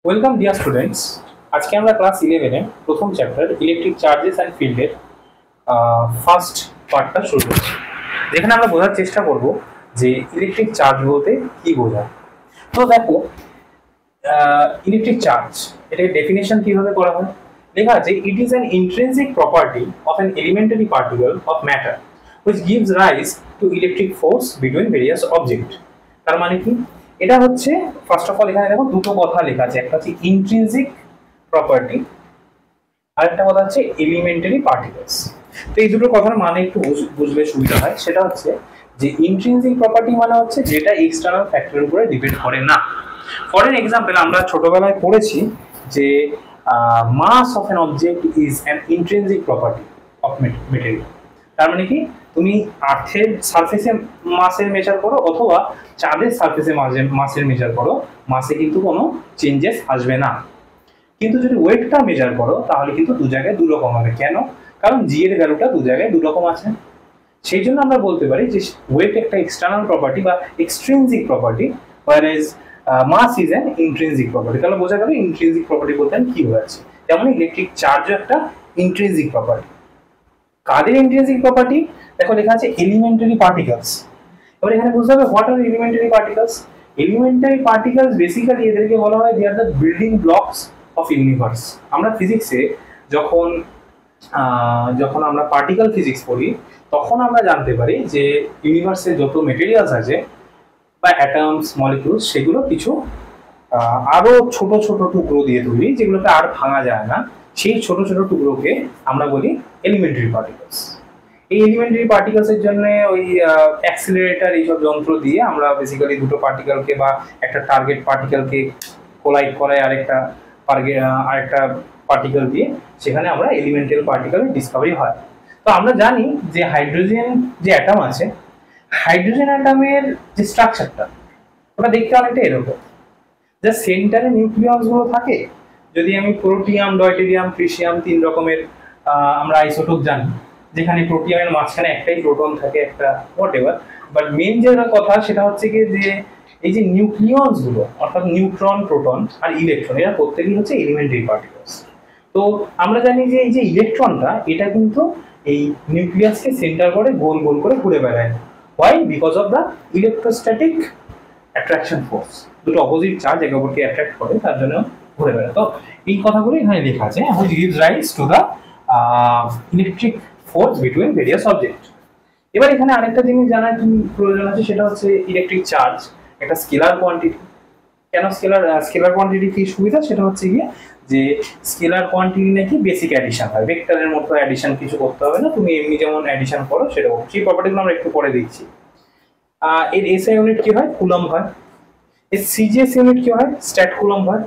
Welcome dear students. আজকে আমরা class 11 এর প্রথম চ্যাপ্টার ইলেকট্রিক চার্জেস অ্যান্ড ফিল্ডের ফার্স্ট পার্টটা শুরু করছি। যেখানে আমরা বোঝার চেষ্টা করব যে ইলেকট্রিক চার্জ বলতে কি বোঝায়। তো দেখো, ইলেকট্রিক চার্জ এটার ডেফিনেশন কিভাবে করা হয়। লেখা আছে it is an intrinsic property of an elementary particle of matter which gives rise to electric force between various object. তার মানে কি? এটা হচ্ছে ফার্স্ট অফ অল এখানে দেখো দুটো কথা লেখা আছে, একটা হচ্ছে ইন্ট্রিনসিক প্রপার্টি আর একটা কথা হচ্ছে এলিমেন্টারি পার্টিকলস। তো এই দুটো কথার মানে একটু বুঝলে সুবিধা হয়। সেটা হচ্ছে যে ইন্ট্রিনসিক প্রপার্টি মানে হচ্ছে যেটা এক্সটার্নাল ফ্যাক্টরের উপরে ডিপেন্ড করে না। ফর এন এক্সাম্পল, আমরা ছোটবেলায় পড়েছি যে mass of an object is an intrinsic property of material. তার মানে কি, তুমি আর্থের সারফেসে মাসের মেজার করো অথবা চাঁদের সারফেসে মাসের মেজার করো, মাসে কিন্তু কোনো চেঞ্জেস আসবে না। কিন্তু যদি ওয়েটটা মেজার করো তাহলে কিন্তু দু জায়গায় দু রকম হবে। কেন? কারণ জি এর ভ্যালুটা দু জায়গায় দু রকম আছে। সেই জন্য আমরা বলতে পারি যে ওয়েট একটা এক্সটার্নাল প্রপার্টি বা extrinsic property, whereas mass is an intrinsic property. তাহলে বোঝা গেল ইন্ট্রিনসিক প্রপার্টি বলতে কি হয়েছে। যেমন ইলেকট্রিক চার্জও একটা ইন্ট্রিনসিক প্রপার্টি। কাদের ইন্ট্রিনসিক প্রপার্টি? দেখো লেখা আছে এলিমেন্টারি পার্টিকলস। এবার এখানে বুঝতে হবে what are elementary particles. Elementary particles basically এদেরকে বলা হয় they are the building blocks of universe. আমরা ফিজিক্সে যখন যখন আমরা পার্টিকেল ফিজিক্স পড়ি তখন আমরা জানতে পারি যে ইউনিভার্সে যত মেটেরিয়ালস আছে বা অ্যাটমস, মলিকিউলস, সেগুলো কিছু আরো ছোট ছোট টুকরো দিয়ে তৈরি, যেগুলোকে আর ভাঙা যায় না। সেই ছোট ছোট টুকরোকে আমরা বলি এলিমেন্টারি পার্টিকলস। এই এলিমেন্টারি পার্টিকলস এর জন্য ওই অ্যাক্সিলারেটর এইসব যন্ত্র দিয়ে আমরা বেসিক্যালি দুটো পার্টিকেলকে বা একটা টার্গেট পার্টিকেলকে কোলাইড করাই আরেকটা পার্টিকেল দিয়ে, সেখানে আমরা এলিমেন্টারি পার্টিকেল ডিসকভারি হয়। তো আমরা জানি যে হাইড্রোজেন যে অ্যাটম আছে, হাইড্রোজেন অ্যাটমের যে স্ট্রাকচারটা ওটা দেখতে অনেকটা এরকম। যা সেন্টারে নিউক্লিয়াস গুলো থাকে, যদি আমি প্রোটিয়াম, ডয়টেরিয়াম, ট্রিটিয়াম তিন রকমের আমরা আইসোটোপ জানি, যেখানে প্রোটিয়ামের মাঝখানে একটাই প্রোটন থাকে, একটা হোয়াটএভার। বাট মেইন যে কথা সেটা হচ্ছে কি যে এই যে নিউক্লিয়স গুলো অর্থাৎ নিউট্রন, প্রোটন আর ইলেকট্রন, এরা প্রত্যেকই হচ্ছে এলিমেন্টারি পার্টিকলস। তো আমরা জানি যে এই যে ইলেকট্রনটা এটা কিন্তু এই নিউক্লিয়াসকে সেন্টার করে গোল গোল করে ঘুরে বেড়ায়। Why? Because of the electrostatic attraction force. দুটো অপোজিট চার্জ একে অপরকে অ্যাট্রাক্ট করে, তার জন্য ঘুরে বেড়ায়। তো এই কথাগুলো এখানে লেখা আছে, which gives rise to the electric force between various object. এবার এখানে আরেকটা জিনিস জানার প্রয়োজন আছে, সেটা হচ্ছে ইলেকট্রিক চার্জ একটা স্কেলার কোয়ান্টিটি। কেন স্কেলার কোয়ান্টিটি কি সুবিধা? সেটা হচ্ছে গিয়ে যে স্কেলার কোয়ান্টিটি নাকি বেসিক অ্যাডিশন হয়, ভেক্টরের মতো অ্যাডিশন কিছু করতে হবে না, তুমি এমনি যেমন অ্যাডিশন করো সেরকম। সেই প্রপার্টিগুলো আমরা একটু পরে দেখছি। এর এসআই ইউনিট কি হয়? কুলম্ব হয়। এর সিজিএস ইউনিট কি হয়? স্ট্যাট কুলম্ব হয়।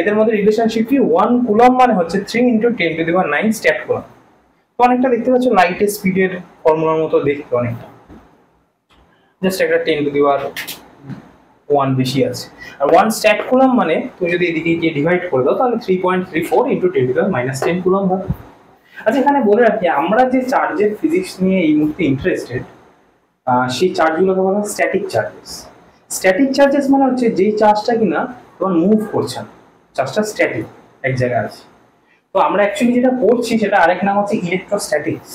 এদের মধ্যে রিলেশনশিপ কি? 1 কুলম্ব মানে হচ্ছে 3 × 10⁹ স্ট্যাট কুলম্ব। তো অনেকটা দেখতে পাচ্ছ লাইটের স্পিডের ফর্মুলার মতো দেখতে, অনেকটা জাস্ট একটা 10⁻1 বেশি আছে। আর 1 স্ট্যাট কুলম্ব মানে তুমি যদি এদিকে গিয়ে ডিভাইড করে দাও তাহলে 3.34 × 10⁻⁻10 কুলম্ব হয়। আচ্ছা, এখানে বলে রাখি আমরা যে চার্জের ফিজিক্স নিয়ে এই মুহূর্তে ইন্টারেস্টেড, সেই চার্জগুলোকে বলা হয় স্ট্যাটিক চার্জেস। স্ট্যাটিক চার্জেস মানে হচ্ছে যেই চার্জটা কিনা তোমার মুভ করছে না, চার্জটা স্ট্যাটিক এক জায়গায় আছে। তো আমরা অ্যাকচুয়ালি যেটা পড়ছি সেটা আরেক নাম হচ্ছে ইলেকট্রোস্ট্যাটিক্স।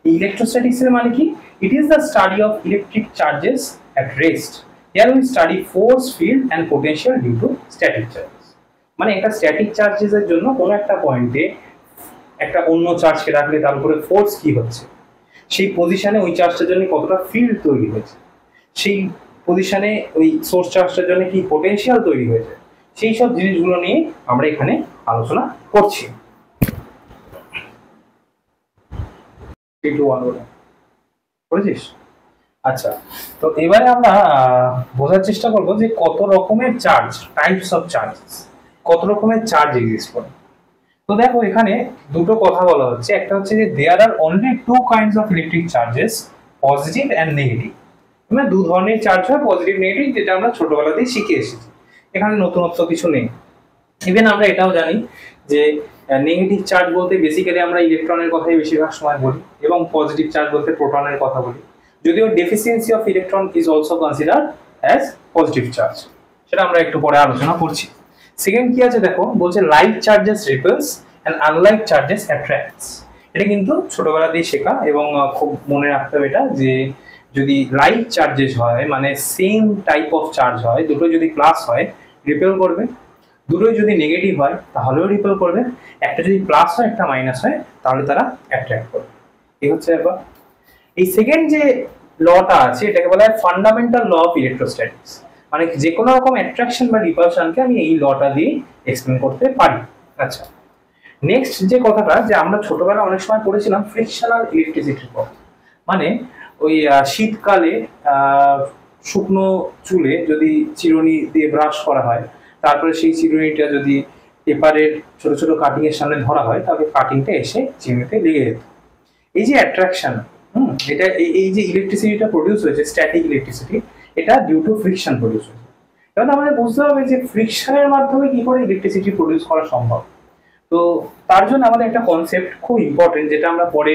এই ইলেকট্রোস্ট্যাটিক্সের মানে কি? It is the study of electric charges at rest. Here we study force, field and potential due to static charges. মানে একটা স্ট্যাটিক চার্জেসের জন্য কোনো একটা পয়েন্টে একটা অন্য চার্জকে রাখলে তার উপরে ফোর্স কি হচ্ছে, সেই পজিশনে ওই চার্জটার জন্য কতটা ফিল্ড তৈরি হয়েছে, সেই পজিশনে ওই সোর্স চার্জটার জন্য কি পোটেনশিয়াল তৈরি হয়েছে, সেই সব জিনিসগুলো নিয়ে আমরা এখানে আলোচনা করছি। বুঝেছিস? আচ্ছা, তো এবারে আমরা বোঝার চেষ্টা করবো যে কত রকমের চার্জ, টাইপস অফ চার্জেস, কত রকমের চার্জ এক্সিস্ট করে। তো দেখো এখানে দুটো কথা বলা হচ্ছে, একটা হচ্ছে যে there are only 2 kinds of electric charges, positive and negative. মানে দু ধরনের চার্জ হয়, পজিটিভ নেগেটিভ, যেটা আমরা ছোটবেলাতেই শিখে এসেছি, এখানে নতুনত্ব কিছু নেই। ইভেন আমরা এটাও জানি যে নেগেটিভ চার্জ বলতে বেসিক্যালি আমরা ইলেকট্রনের কথাই বেশিরভাগ সময় বলি, এবং পজিটিভ চার্জ বলতে প্রোটনের কথা বলি। যদিও deficiency of electron is also considered as positive charge, সেটা আমরা একটু পরে আলোচনা করছি। সেকেন্ড কি আছে দেখো, বলছে like charges repels and unlike charges attracts. এটা কিন্তু ছোটবেলা দিয়ে শেখা এবং খুব মনে রাখতে হবে এটা, যে যদি লাইক চার্জেস হয় মানে সেম টাইপ অফ চার্জ হয়, দুটো যদি প্লাস হয় রিপেল করবে, দুটোই যদি নেগেটিভ হয় তাহলেও রিপেল করবে, একটা যদি প্লাস হয় একটা মাইনাস হয় তাহলে তারা অ্যাট্রাক্ট করবে। এই হচ্ছে ব্যাপার। এই সেকেন্ড যে লটা আছে এটাকে বলা হয় ফান্ডামেন্টাল ল অফ ইলেকট্রোস্ট্যাটিক্স, মানে যে কোনো রকম অ্যাট্রাকশন বা রিপালশনকে আমি এই লটা দিয়ে এক্সপ্লেন করতে পারি। আচ্ছা, নেক্সট যে কথাটা, যে আমরা ছোটবেলা অনেক সময় পড়েছিলাম ফ্রিকশনাল ইলেকট্রিসিটির কথা, মানে ওই শীতকালে শুকনো চুলে যদি চিরুনি দিয়ে ব্রাশ করা হয়, তারপরে সেই চিরুনিটা যদি পেপারের ছোট ছোট কাটিং এর সামনে ধরা হয় তাহলে কাটিংটা এসে চিরুনিতে লেগে যেত। এই যে অ্যাট্রাকশন, এটা এই যে ইলেকট্রিসিটিটা প্রডিউস হয়েছে, স্ট্যাটিক ইলেকট্রিসিটি, এটা ডিউ টু ফ্রিকশন প্রডিউস হয়েছে। এবার আমাদের বুঝতে হবে যে ফ্রিকশনের মাধ্যমে কি করে ইলেকট্রিসিটি প্রডিউস করা সম্ভব। তো তার জন্য আমাদের একটা কনসেপ্ট খুব ইম্পর্টেন্ট, যেটা আমরা পরে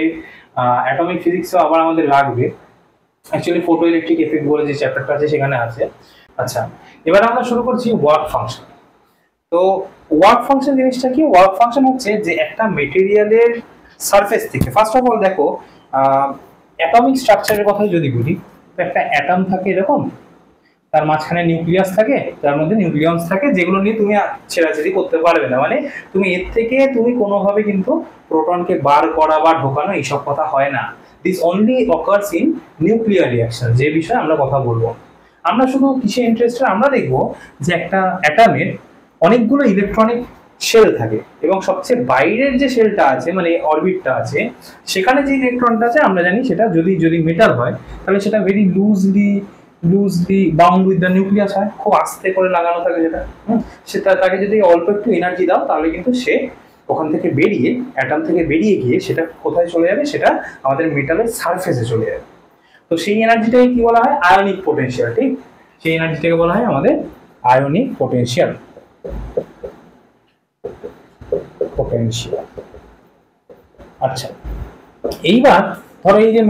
অ্যাটমিক ফিজিক্সও আবার আমাদের লাগবে, অ্যাকচুয়ালি ফটো ইলেকট্রিক এফেক্ট বলে যে চ্যাপ্টারটা আছে সেখানে আছে। আচ্ছা, এবার আমরা শুরু করছি ওয়ার্ক ফাংশন। তো ওয়ার্ক ফাংশন জিনিসটা কি? ওয়ার্ক ফাংশন হচ্ছে যে একটা মেটেরিয়ালের সারফেস থেকে, ফার্স্ট অফ অল দেখো অ্যাটমিক স্ট্রাকচারের কথা যদি বলি, তো একটা অ্যাটম থাকে এরকম, তার মাঝখানে নিউক্লিয়াস থাকে, তার মধ্যে নিউক্লিয়ন্স থাকে, যেগুলো নিয়ে তুমি ছেড়াছেড়ি করতে পারবে না, মানে তুমি এর থেকে তুমি কোনোভাবে কিন্তু প্রোটনকে বার করা বা ঢোকানো এইসব কথা হয় না। This only occurs in nuclear reaction, যে বিষয়ে আমরা কথা বলবো। আমরা শুধু কিসে ইন্টারেস্টেড, আমরা দেখবো যে একটা অ্যাটমের অনেকগুলো ইলেকট্রনিক শেল থাকে, এবং সবচেয়ে বাইরের যে শেলটা আছে মানে অরবিটটা আছে, সেখানে যে ইলেকট্রনটা আছে আমরা জানি সেটা যদি মেটাল হয় তাহলে সেটা very loosely bound with the nucleus হয়, খুব আস্তে করে লাগানো থাকে যেটা। সেটা তাকে যদি অল্প একটু এনার্জি দাও তাহলে কিন্তু সে ওখান থেকে বেরিয়ে, অ্যাটম থেকে বেরিয়ে গিয়ে সেটা কোথায় চলে যাবে, সেটা আমাদের মেটালের সারফেসে চলে যাবে। তো সেই এনার্জিটাকে কি বলা হয়? Ionic potential. ঠিক, সেই এনার্জিটাকে বলা হয় আমাদের আয়নিক পোটেনশিয়াল। আচ্ছা, এইবার ধরো এই যে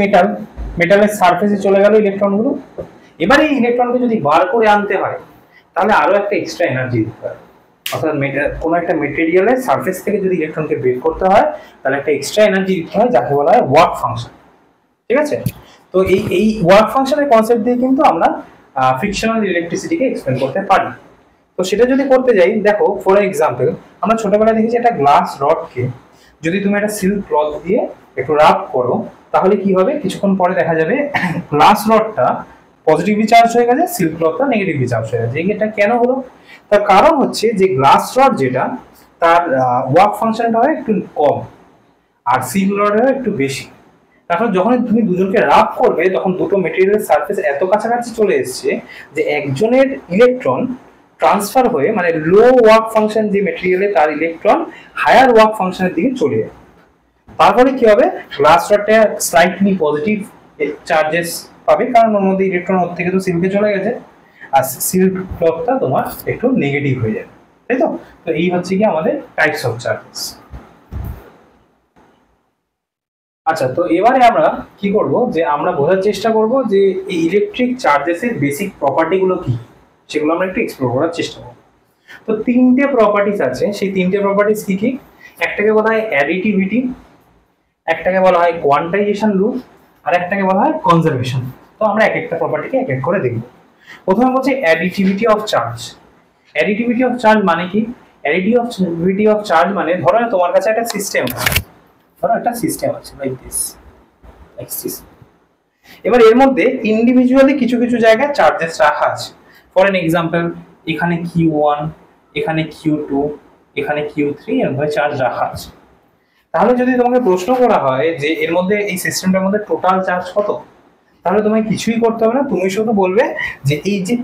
মেটালের সারফেসে চলে গেল ইলেকট্রনগুলো, এবার এই ইলেকট্রনকে যদি বার করে আনতে হয় তাহলে আরো একটা এক্সট্রা এনার্জি দিতে হয়, অর্থাৎ কোনো একটা মেটেরিয়ালের সারফেস থেকে যদি ইলেকট্রনকে বের করতে হয় তাহলে একটা এক্সট্রা এনার্জি দিতে হয়, যাকে বলা হয় ওয়ার্ক ফাংশন। ঠিক আছে, তো এই ওয়ার্ক ফাংশনের কনসেপ্ট দিয়ে কিন্তু আমরা ফ্রিকশনাল ইলেকট্রিসিটিকে এক্সপ্লেন করতে পারি। তো সেটা যদি করতে যাই, দেখো ফর এক্সাম্পল আমরা ছোটবেলায় দেখেছি একটা গ্লাস রডকে যদি তুমি একটা সিল্ক ক্লথ দিয়ে একটু রাব করো তাহলে কি হবে, কিছুক্ষণ পরে দেখা যাবে গ্লাস রডটা পজিটিভলি চার্জ হয়ে গেছে, সিল্ক ক্লথটা নেগেটিভলি চার্জ হয়ে গেছে। এটা কেন হলো? তার কারণ হচ্ছে যে গ্লাস রড যেটা, তার ওয়ার্ক ফাংশনটা হয় একটু কম আর সিল্ক রডের হয় একটু বেশি। তারপর যখন তুমি দুজনকে রাব করবে তখন দুটো মেটেরিয়ালের সারফেস এত কাছাকাছি চলে এসছে যে একজনের ইলেকট্রন ট্রান্সফার হয়ে, মানে লো ওয়ার্ক ফাংশন যে মেটেরিয়ালে তার ইলেকট্রন হায়ার ওয়ার্ক ফাংশনের দিকে চলে যায়। তারপরে কি হবে, গ্লাস রডটা স্লাইটলি পজিটিভ চার্জেস পাবে, কারণ ওর মধ্যে ইলেকট্রন ওর থেকে তো সিল্কে চলে গেছে, আর সিল্ক ক্লথটা তোমার একটু নেগেটিভ হয়ে যাবে, তাই তো? তো এই হচ্ছে কি আমাদের টাইপস অফ চার্জেস। আচ্ছা, তো এবারে আমরা কি করব, যে আমরা বোঝার চেষ্টা করব যে এই ইলেকট্রিক চার্জেসের বেসিক প্রপার্টি গুলো কি, সেগুলো আমরা একটু এক্সপ্লোর করার চেষ্টা করব। তো তিনটে প্রপার্টিজ আছে, সেই তিনটে প্রপার্টিজ কি কি? একটাকে বলা হয় অ্যাডিটিভিটি, একটাকে বলা হয় কোয়ান্টাইজেশন রুল, আর একটাকে বলা হয় কনজারভেশন। তো আমরা এক একটা প্রপার্টিকে এক এক করে দেখব। প্রথমে বলছি additivity of charge. Additivity of charge মানে কি? অ্যাডিটিভিটি অফ চার্জ মানে ধরো তোমার কাছে একটা সিস্টেম আছে, লাইক দিস। এবার এর মধ্যে ইন্ডিভিজুয়ালি কিছু কিছু জায়গায় চার্জেস রাখা আছে। ফর এন এক্সাম্পল, এখানে Q1, এখানে Q2, এখানে Q3 এরকম চার্জ রাখা আছে। তাহলে যদি তোমাকে প্রশ্ন করা হয় যে এর মধ্যে, এই সিস্টেমটার মধ্যে টোটাল চার্জ কত, তাহলে তোমায় কিছুই করতে হবে না, তুমি শুধু বলবে যে এই যে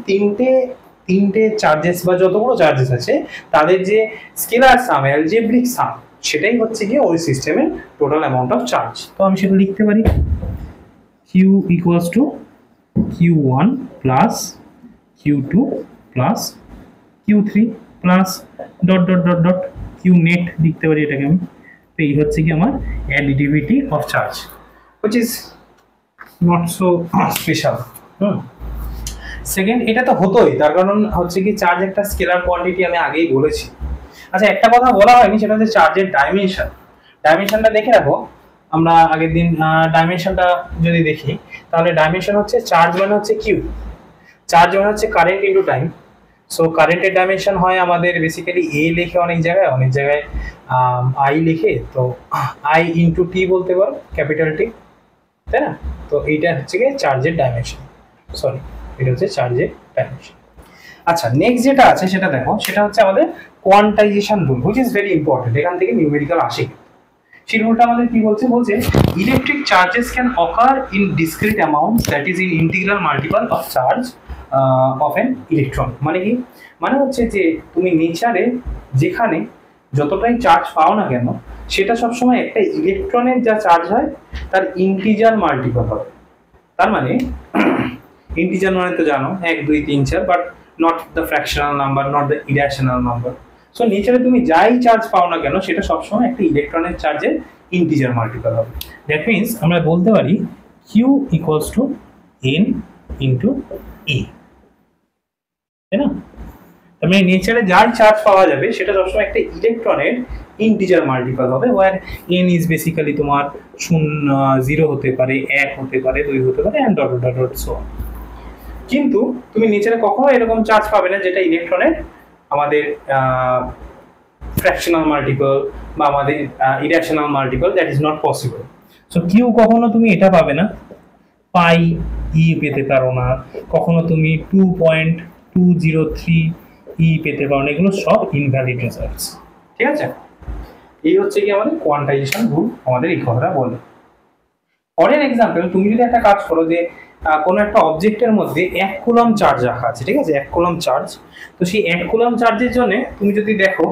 তিনটে চার্জেস বা যতগুলো চার্জেস আছে তাদের যে স্কেলার সাম, অ্যালজেব্রিক সাম, সেটাই হচ্ছে কি ওই সিস্টেমের টোটাল অ্যামাউন্ট অফ চার্জ। তো আমি সেটা লিখতে পারি Q equals to Q1 plus Q2 plus Q3 plus dot dot dot dot Q net লিখতে পারি এটাকে আমি। তো এই হচ্ছে কি আমার additivity of charge, which is not so special. Second, এটা তো হতোই, তার কারণ হচ্ছে কি চার্জ একটা স্কেলার কোয়ান্টিটি, আমি আগেই বলেছি। আচ্ছা, একটা কথা বলা হয়নি, সেটা হচ্ছে চার্জের ডাইমেনশন। ডাইমেনশনটা দেখে রাখো, আমরা আগের দিন ডাইমেনশনটা যদি দেখি, তাহলে ডাইমেনশন হচ্ছে চার্জ মানে হচ্ছে কিউ, চার্জ মানে হচ্ছে কারেন্ট ইনটু টাইম। সো কারেন্টের ডাইমেনশন হয় আমাদের বেসিক্যালি এ লিখে অনেক জায়গায় আই লিখে, তো আই ইনটু টি বলতে পারো, ক্যাপিটাল টি, তাই না? তো এইটা হচ্ছে কি চার্জের ডাইমেনশন, সরি এটা হচ্ছে চার্জের ডাইমেনশন। আচ্ছা, নেক্সট যেটা আছে সেটা দেখো, সেটা হচ্ছে আমাদের quantisation rule, which is very important. এখান থেকে নিউমেরিক্যাল আসে। সেই রুলটা আমাদের কি বলছে, electric charges can occur in discrete amount, that is in integral multiple of charge of an electron. মানে কি, মানে হচ্ছে যে তুমি নেচারে যেখানে যতটাই চার্জ পাও না কেন, সেটা সবসময় একটা ইলেকট্রনের যা চার্জ হয় তার ইন্টিজার মাল্টিপল হবে। তার মানে ইন্টিজার মানে তো জানো 1 2 3 4, but not the fractional number, not the irrational number. So নেচারে তুমি যাই চার্জ পাও না কেন, সেটা সবসময় একটা ইলেকট্রনের চার্জের ইন্টিজার মাল্টিপল হবে। দ্যাট মিনস আমরা বলতে পারি q equals to n into e, তাই না? তার মানে নেচারে যাই চার্জ পাওয়া যাবে সেটা সবসময় একটা ইলেকট্রনের ইন্টিজার মাল্টিপল হবে, ওয়ার এন ইজ বেসিক্যালি তোমার 0 হতে পারে, 1 হতে পারে, 2 হতে পারে, and dot dot dot so. কিন্তু তুমি নেচারে কখনো এরকম চার্জ পাবে না যেটা ইলেকট্রনের আমাদের ফ্র্যাকশনাল মাল্টিপল বা আমাদের irrational multiple, that is not possible. So Q কখনো তুমি এটা পাবে না, পাই ই পেতে পারো না, কখনো তুমি 2.203 ই পেতে পারো না, এগুলো সব ইনভ্যালিড রেজাল্টস। ঠিক আছে, এই হচ্ছে কি আমাদের কোয়ান্টাইজেশন রুল আমাদের এই কথাটা বলে। পরের এক্সাম্পল, তুমি যদি একটা কাজ করো যে কোনো একটা অবজেক্টের মধ্যে 1 কুলম চার্জ রাখা আছে, ঠিক আছে, 1 কুলম চার্জ, তো সেই 1 কুলম চার্জের জন্য তুমি যদি দেখো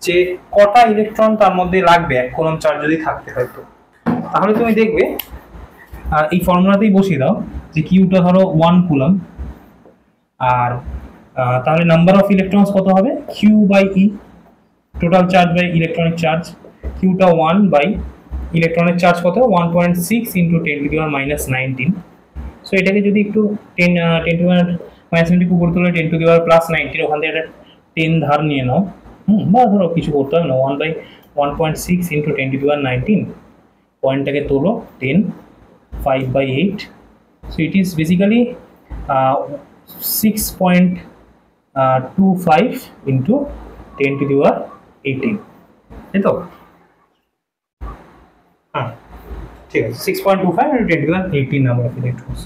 যে কটা ইলেকট্রন তার মধ্যে লাগবে 1 কুলম চার্জ যদি থাকতে হয়, তো তাহলে তুমি দেখবে এই ফর্মুলাতেই বসিয়ে দাও যে কিউটা ধরো 1 কুলম, আর তাহলে নাম্বার অফ ইলেকট্রনস কত হবে, q by e, total charge by electronic charge. কিউটা 1 বাই ইলেকট্রনিক চার্জ কত, 1.6 into 10 to the power minus 19। So এটাকে যদি একটু 10 টু দি পাওয়ার মাইনাস 19 উপর তুলে 10 টু দি পাওয়ার প্লাস 19, ওখান থেকে একটা 10 ধার নিয়ে নাও, বা ধরো কিছু করতে হবে না, 1/1.6 ইন্টু 10 টু দি পাওয়ার 19, পয়েন্টটাকে তোলো 10, 5/8, so it is basically 6.25 into 10 to the power 18, তাই তো? হ্যাঁ, ঠিক আছে, 6.25 into 10 to the power 18 number of electrons.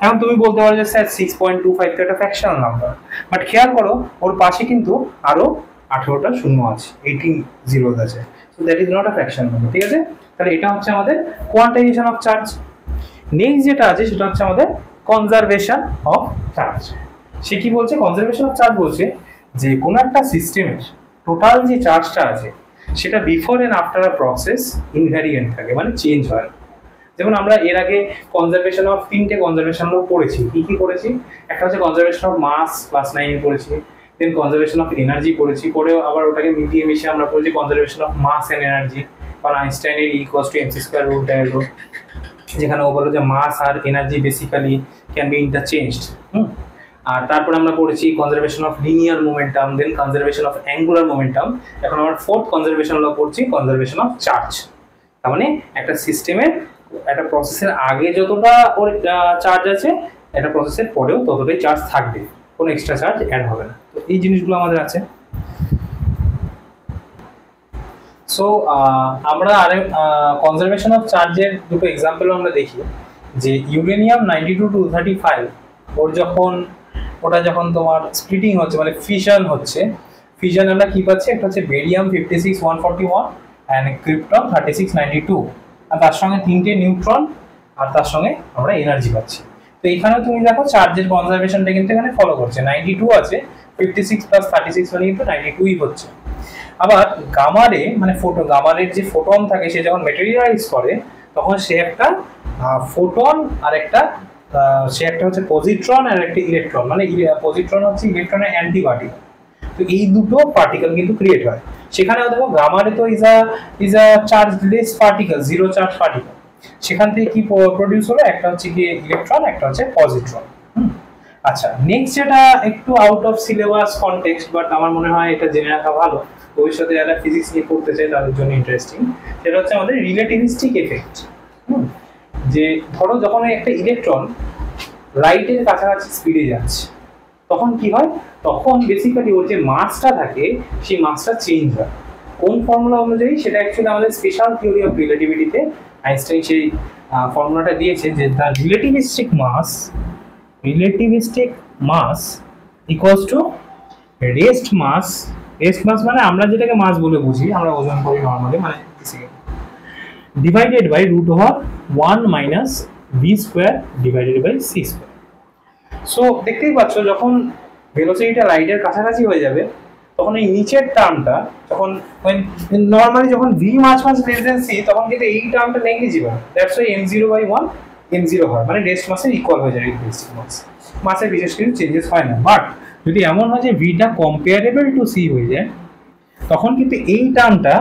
এখন তুমি বলতে পারো যে স্যার 6.25 তো একটা ফ্র্যাকশনাল নাম্বার, বাট খেয়াল করো ওর পাশে কিন্তু আরো 18টা শূন্য আছে, 18 জিরোস আছে, so that is not a fractional number. ঠিক আছে, তাহলে এটা হচ্ছে আমাদের কোয়ান্টাইজেশন অফ চার্জ। নেক্সট যেটা আছে সেটা হচ্ছে আমাদের কনজারভেশন অফ চার্জ। সে কি বলছে, কনজারভেশন অফ চার্জ বলছে যে কোনো একটা সিস্টেমের টোটাল যে চার্জটা আছে সেটা before and after a process invariant থাকে, মানে চেঞ্জ হয়। যেমন আমরা এর আগে কনজারভেশন অফ 3টে কনজারভেশন ল পড়েছি। কি পড়েছি, একটা হচ্ছে কনজারভেশন অফ মাস ক্লাস 9 পড়েছি, দেন কনজারভেশন অফ এনার্জি পড়েছি, পরেও আবার ওটাকে মিলিয়ে মিশিয়ে আমরা পড়েছি conservation of mass and energy, কারণ আইনস্টাইনের E=mc² রুলটা এলো, যেখানে ও বললো যে মাস আর energy basically can be interchanged. আর তারপর আমরা পড়েছি conservation of linear momentum, then conservation of angular momentum. এখন আমরা 4th কনজারভেশন ল পড়ছি, কনজারভেশন অফ চার্জ। তার মানে একটা সিস্টেমের একটা প্রসেসের আগে যতটা ওর চার্জ আছে, একটা প্রসেসের পরেও ততটাই চার্জ থাকবে, কোনো এক্সট্রা চার্জ অ্যাড হবে না। তো এই জিনিসগুলো আমাদের আছে। সো আমরা কনজারভেশন অফ চার্জের দুটো এক্সাম্পল আমরা দেখি, যে ইউরেনিয়াম 92-235 ওটা যখন তোমার স্প্লিটিং হচ্ছে, মানে ফিশন হচ্ছে, ফিশন আমরা কি পাচ্ছি, একটা হচ্ছে বেরিয়াম 56-141 অ্যান্ড ক্রিপ্টন 36-92, আর তার সঙ্গে 3টে নিউট্রন, আর তার সঙ্গে আমরা এনার্জি পাচ্ছি। তো এখানেও তুমি দেখো চার্জের কনজারভেশনটা কিন্তু এখানে ফলো করছে, 92 আছে, 56 + 36 মানে কিন্তু 92ই হচ্ছে। আবার গামারে মানে গামারের যে ফোটন থাকে, সে যখন ম্যাটেরিয়ালাইজ করে তখন সে একটা ফোটন আর একটা হচ্ছে পজিট্রন আর একটা ইলেকট্রন, মানে পজিট্রন হচ্ছে ইলেকট্রনের অ্যান্টি পার্টিকেল। তো এই দুটো পার্টিকেল কিন্তু ক্রিয়েট হয় সেখানেও। দেখো গামারে তো is a chargeless particle, zero charge particle. সেখান থেকে কি প্রডিউস হলো, একটা হচ্ছে কি ইলেকট্রন, একটা হচ্ছে পজিট্রন। আচ্ছা, নেক্সট যেটা একটু out of syllabus context, but আমার মনে হয় এটা জেনে রাখা ভালো, ভবিষ্যতে যারা ফিজিক্স নিয়ে পড়তে চায় তাদের জন্য ইন্টারেস্টিং। সেটা হচ্ছে আমাদের রিলেটিভিস্টিক এফেক্ট। যে ধরো যখন একটা ইলেকট্রন লাইটের কাছাকাছি স্পিডে যাচ্ছে, তখন কি হয়, তখন বেসিক্যালি ওর যে মাসটা থাকে সেই মাসটা চেঞ্জ হয়। কোন ফর্মুলা অনুযায়ী, সেটা অ্যাকচুয়ালি আমাদের স্পেশাল থিওরি অফ রিলেটিভিটিতে আইনস্টাইন সেই ফর্মুলাটা দিয়েছে, যে the relativistic mass equals to rest mass মানে আমরা যেটাকে মাস বলে বুঝি, আমরা ওজন করি নর্মালি, মানে divided by root over 1 minus V square divided by C square. So দেখতেই পাচ্ছ, যখন ভেলোসিটিটা লাইটের কাছাকাছি হয়ে যাবে, তখন এই নিচের টার্মটা, যখন নর্মালি যখন ভি মাছ লেস দেন সি, তখন কিন্তু এই টার্মটা negligible. That's why m0/1 m0 হয়, মানে রেস্ট মাসের ইকুয়াল হয়ে যায় রিলেটিভিস্টিক মাসের বিশেষ কিছু চেঞ্জেস হয় না। বাট যদি এমন হয় যে ভিটা কম্পেয়ারেবল টু সি হয়ে যায়, তখন কিন্তু এই টার্মটা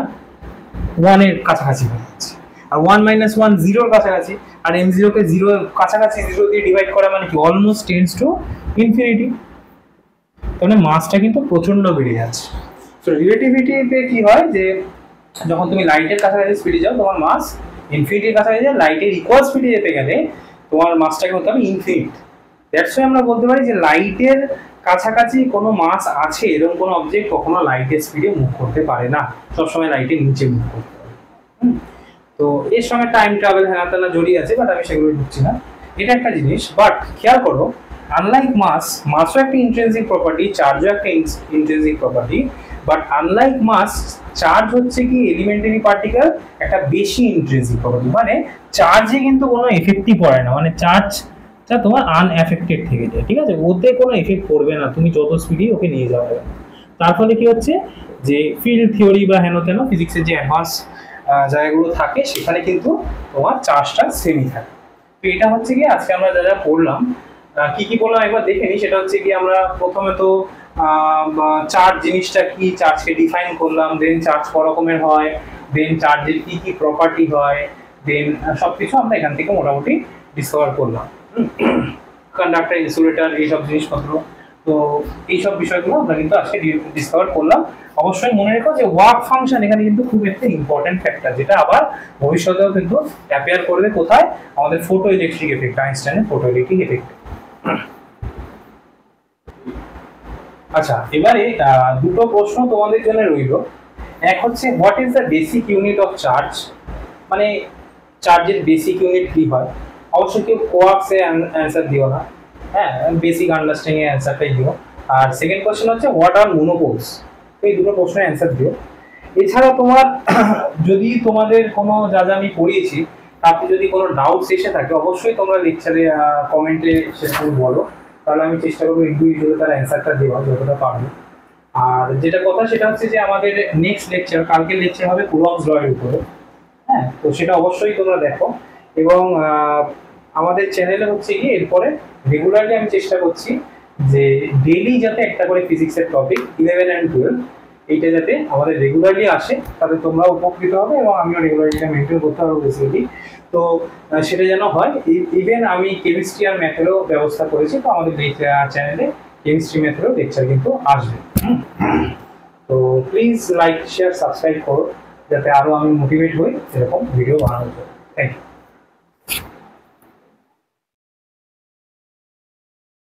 1 এর কাছাকাছি হয়ে যাচ্ছে, আর 1 - 1 0 এর কাছাকাছি, আর m0 কে 0 এর কাছাকাছি 0 দিয়ে ডিভাইড করা মানে কি অলমোস্ট টেন্ডস টু ইনফিনিটি। তাহলে মাসটা কিন্তু প্রচন্ড বেড়ে যাচ্ছে। সো রিলেটিভিটিতে কি হয়, যে যখন তুমি লাইটের কাছাকাছি স্পিডে যাও, তোমার মাস ইনফিনিটির কাছাকাছি যায়, লাইটের ইকুয়াল স্পিডে যেতে গেলে তোমার মাসটাকে হতে হবে ইনফিনিট। দ্যাটস ওয়াই আমরা বলতে পারি যে লাইটের কাছাকাছি কোনো মাস আছে এরকম কোনো অবজেক্ট কখনো লাইটের স্পিডে মুভ করতে পারে না, সবসময় লাইটের নিচে মুভ করতে পারে। তো এর সঙ্গে টাইম ট্রাভেল হ্যানা ত্যানা জড়িয়ে আছে, বাট আমি সেগুলো ঢুকছি না, এটা একটা জিনিস। বাট খেয়াল করো, আনলাইক মাসও একটা ইন্ট্রিনসিক প্রপার্টি, চার্জও একটা intrinsic property, but unlike mass, charge হচ্ছে কি এলিমেন্টারি পার্টিকেল, একটা বেশি ইন্ট্রিনসিক প্রপার্টি, মানে চার্জে কিন্তু কোনো এফেক্টই পড়ে না, মানে চার্জটা তোমার আনএফেক্টেড থেকে যায়, ঠিক আছে, ওতে কোনো এফেক্ট পড়বে না তুমি যত স্পিডই ওকে নিয়ে যাওয়া যাবে। তার ফলে কি হচ্ছে, যে ফিল্ড থিওরি বা হেন তেন ফিজিক্সের যে অ্যাডভান্স জায়গাগুলো থাকে, সেখানে কিন্তু তোমার চার্জটা সেমই থাকে। তো এটা হচ্ছে কি আজকে আমরা যা যা পড়লাম, কি বললাম একবার দেখে নিই। সেটা হচ্ছে কি, আমরা প্রথমে তো চার্জ জিনিসটা কি, চার্জকে ডিফাইন করলাম, দেন চার্জ ক রকমের হয়, দেন চার্জের কি প্রপার্টি হয়, দেন সবকিছু আমরা এখান থেকে মোটামুটি ডিসকভার করলাম। কন্ডাক্টর, ইনসুলেটর, এইসব জিনিসপত্র, তো এইসব বিষয়গুলো আমরা কিন্তু আজকে ডিসকভার করলাম। অবশ্যই মনে রেখো যে ওয়ার্ক ফাংশন এখানে কিন্তু খুব একটা ইম্পর্টেন্ট ফ্যাক্টর, যেটা আবার ভবিষ্যতেও কিন্তু অ্যাপিয়ার করবে কোথায়, আমাদের ফটো ইলেকট্রিক এফেক্ট, আইনস্টাইনের ফটো ইলেকট্রিক এফেক্ট। আচ্ছা, এবারে দুটো প্রশ্ন তোমাদের জন্য রইল। এক হচ্ছে, what is the basic unit of charge, মানে চার্জের বেসিক ইউনিট কি হয়। অবশ্যই কেউ কোয়ার্কসে অ্যান্সার দিও না, হ্যাঁ, বেসিক আন্ডারস্ট্যান্ডিং এর অ্যান্সারটাই দিও। আর সেকেন্ড কোশ্চেন হচ্ছে, হোয়াট আর মোনোপোলস। এই দুটো প্রশ্নের অ্যান্সার দিও। এছাড়া তোমার যদি তোমাদের কোনো যা যা আমি পড়িয়েছি তাতে যদি কোনো ডাউটস এসে থাকে, অবশ্যই তোমরা লেকচারে কমেন্টে সেটা বলো, তাহলে আমি চেষ্টা করবো ইন্ডিভিজুয়ালি তার অ্যান্সারটা দেওয়ার যতটা পারবো। আর যেটা কথা সেটা হচ্ছে যে আমাদের নেক্সট লেকচার, কালকের লেকচার হবে কুলম্বস ল এর উপরে, হ্যাঁ, তো সেটা অবশ্যই তোমরা দেখো। এবং আমাদের চ্যানেলে হচ্ছে কি এরপরে রেগুলারলি আমি চেষ্টা করছি যে ডেইলি যাতে একটা করে ফিজিক্সের টপিক 11 and 12 এইটা যাতে আমাদের রেগুলারলি আসে, তাতে তোমরা উপকৃত হবে এবং আমিও রেগুলারলিটা মেনটেন করতে পারবো বেসিক্যালি। তো সেটা যেন হয়। ইভেন আমি কেমিস্ট্রি আর ম্যাথেরও ব্যবস্থা করেছি, তো আমাদের চ্যানেলে কেমিস্ট্রি ম্যাথেরও লেকচার কিন্তু আসবে। তো প্লিজ লাইক, শেয়ার, সাবস্ক্রাইব করো, যাতে আরও আমি মোটিভেট হই এরকম ভিডিও বানানোর জন্য। Thank you.